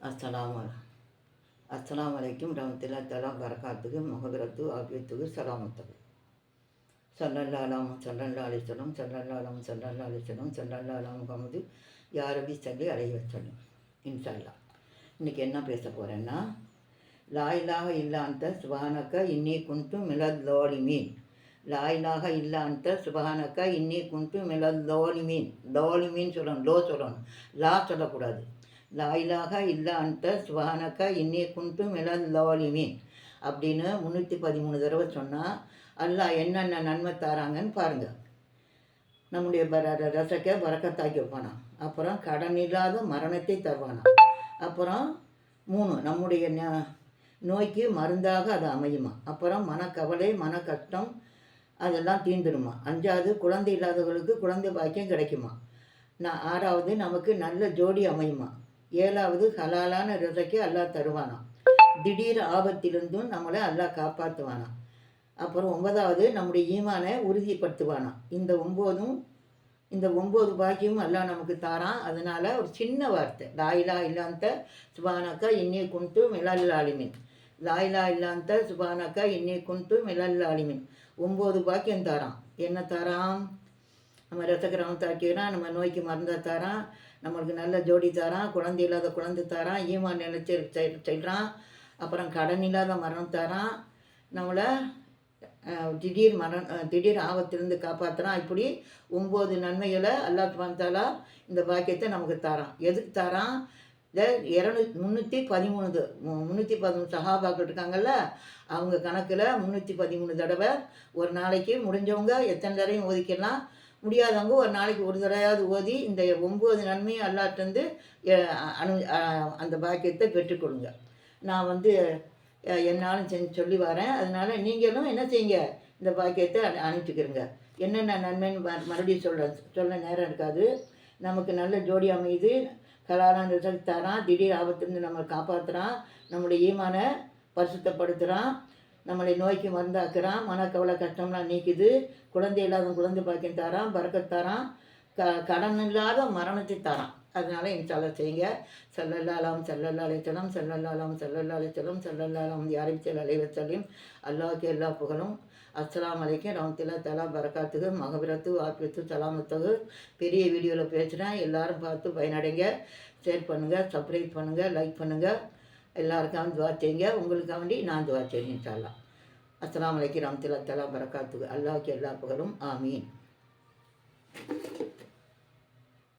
அஸ்ஸலாமு அலைக்கும் ரஹ்மத்துல்லாஹி தஆலா பரகாத்துஹு மஹ்பிரத்து ஆஃபியத்துஹு ஸலாமத்துஹு ஸல்லல்லாஹு அலைஹி வஸல்லம் ஸல்லல்லாஹு அலா முஹம்மது யா ரப்பி ஸல்லி அலைஹி வஸல்லம். இன்ஷா அல்லாஹ் இன்றைக்கி என்ன பேச போகிறேன்னா, லா இலாஹ இல்லா அன்த சுப்ஹானக இன்னி குன்து மினல் ஸாலிமீன். லா இலாஹ இல்லா அன்த சுப்ஹானக இன்னி குன்து மினல் ஸாலிமீன். ஸாலிமீன் சொல்லணும், லோ சொல்லணும், லா சொல்லக்கூடாது. லா இலாஹ இல்லா அன்த சுப்ஹானக இன்னி குன்து மினல் ஸாலிமீன் அப்படின்னு 313 தடவை சொன்னால் அல்லாஹ் என்னென்ன நன்மை தாராங்கன்னு பாருங்கள். நம்முடைய ரசக்க பறக்கத்தாக்கி வைப்பானா, அப்புறம் கடன் இல்லாத மரணத்தை தருவானா, அப்புறம் 3 நம்முடைய நோய்க்கு மருந்தாக அது அமையுமா, அப்புறம் மனக்கவலை மன கஷ்டம் அதெல்லாம் தீர்ந்துடுமா, 5வது குழந்தை இல்லாதவர்களுக்கு குழந்தை பாக்கியம் கிடைக்குமா, 6வது நமக்கு நல்ல ஜோடி அமையுமா, 7வது ஹலாலான ரிசக்கை அல்லாஹ் தருவானா, திடீர் ஆபத்திலிருந்தும் நம்மளை அல்லாஹ் காப்பாற்றுவானா, அப்புறம் 9வது நம்முடைய ஈமானை உறுதிப்படுத்துவானா. இந்த 9 பாக்கியமும் அல்லாஹ் நமக்கு தாரான். அதனால் ஒரு சின்ன வார்த்தை, லா இலாஹ இல்லா அன்த சுப்ஹானக இன்னி குன்து மினல் ஸாலிமீன். லா இலாஹ இல்லா அன்த சுப்ஹானக இன்னி குன்து மினல் ஸாலிமீன் 9 பாக்கியம் தாரான். என்ன தாரான்? நம்ம ரசக்கிரமம் தாக்கிறான், நம்ம நோய்க்கு மருந்தாக தாரான், நம்மளுக்கு நல்ல ஜோடி தாரான், குழந்தை இல்லாத குழந்தை தாரான், ஈமான் நினைச்சு செய்கிறான், அப்புறம் கடன் இல்லாத மரணம் தாரான், நம்மளை திடீர் ஆபத்திலிருந்து காப்பாற்றுறான். இப்படி 9 நன்மைகளை அல்லாஹ் சுப்ஹானஹு வ தஆலா இந்த பாக்கியத்தை நமக்கு தாரான். எதுக்கு தாரான்? இந்த 313 சஹாபாக்கள் இருக்காங்கல்ல, அவங்க கணக்கில் 313 தடவை ஒரு நாளைக்கு முடிஞ்சவங்க எத்தனை தடவையும் ஓதிக்கலாம், முடியாதவங்க ஒரு நாளைக்கு ஒரு தடவையாவது ஓதி இந்த 9 நன்மையும் அல்லாஹ்ட்டேருந்து அந்த பாக்கியத்தை பெற்றுக்கொள்ளுங்க. நான் என்னாலும் சொல்லி வரேன். அதனால் நீங்களும் என்ன செய்யுங்க, இந்த பாக்கியத்தை அனுப்பிச்சுக்கிறங்க. என்னென்ன நன்மைன்னு மறுபடியும் சொல்ல நேரம் இருக்காது. நமக்கு நல்ல ஜோடி அமையுது, ஹலாலான ரிசல்ட் தரான், திடீர் ஆபத்துலேருந்து நம்மளை காப்பாற்றுறான், நம்முடைய ஈமானை பரிசுத்தப்படுத்துகிறான், நம்மளை நோய்க்கு மருந்தாக்குறான், மனக்கவலை கஷ்டம்லாம் நீக்குது, குழந்தை இல்லாத குழந்தை பாக்கியம் தரான், பரக்கத் தரான், கடன் இல்லாத மரணத்தை தரான். அதனால் இன்ஷா அல்லாஹ் செய்யுங்க. ஸல்லல்லாஹு அலைஹி வஸல்லம் யா ரப்பி அலைஹி வஸல்லம். அல்லாஹ்வுக்கு எல்லா புகழும். அஸ்ஸலாமு அலைக்கும் ரஹ்மத்துல்லாஹி தஆலா பரகாத்துஹு மஹ்பிரத்து ஆஃபியத்து ஸலாமத்துஹு. பெரிய வீடியோவில் பேசுகிறேன், எல்லோரும் பார்த்து பயனடைங்க. ஷேர் பண்ணுங்கள், சப்ஸ்கிரைப் பண்ணுங்கள், லைக் பண்ணுங்கள். எல்லாருக்காகவும் துவா செய்யுங்க. உங்களுக்காக வேண்டி நான் துவா செய்கிறேன் இன்ஷா அல்லாஹ். அஸ்ஸலாமு அலைக்கும் ரஹ்மத்துல்லாஹி தஆலா பரகாத்துஹு. அல்லாஹ்வுக்கு எல்லா புகழும். ஆமீன்.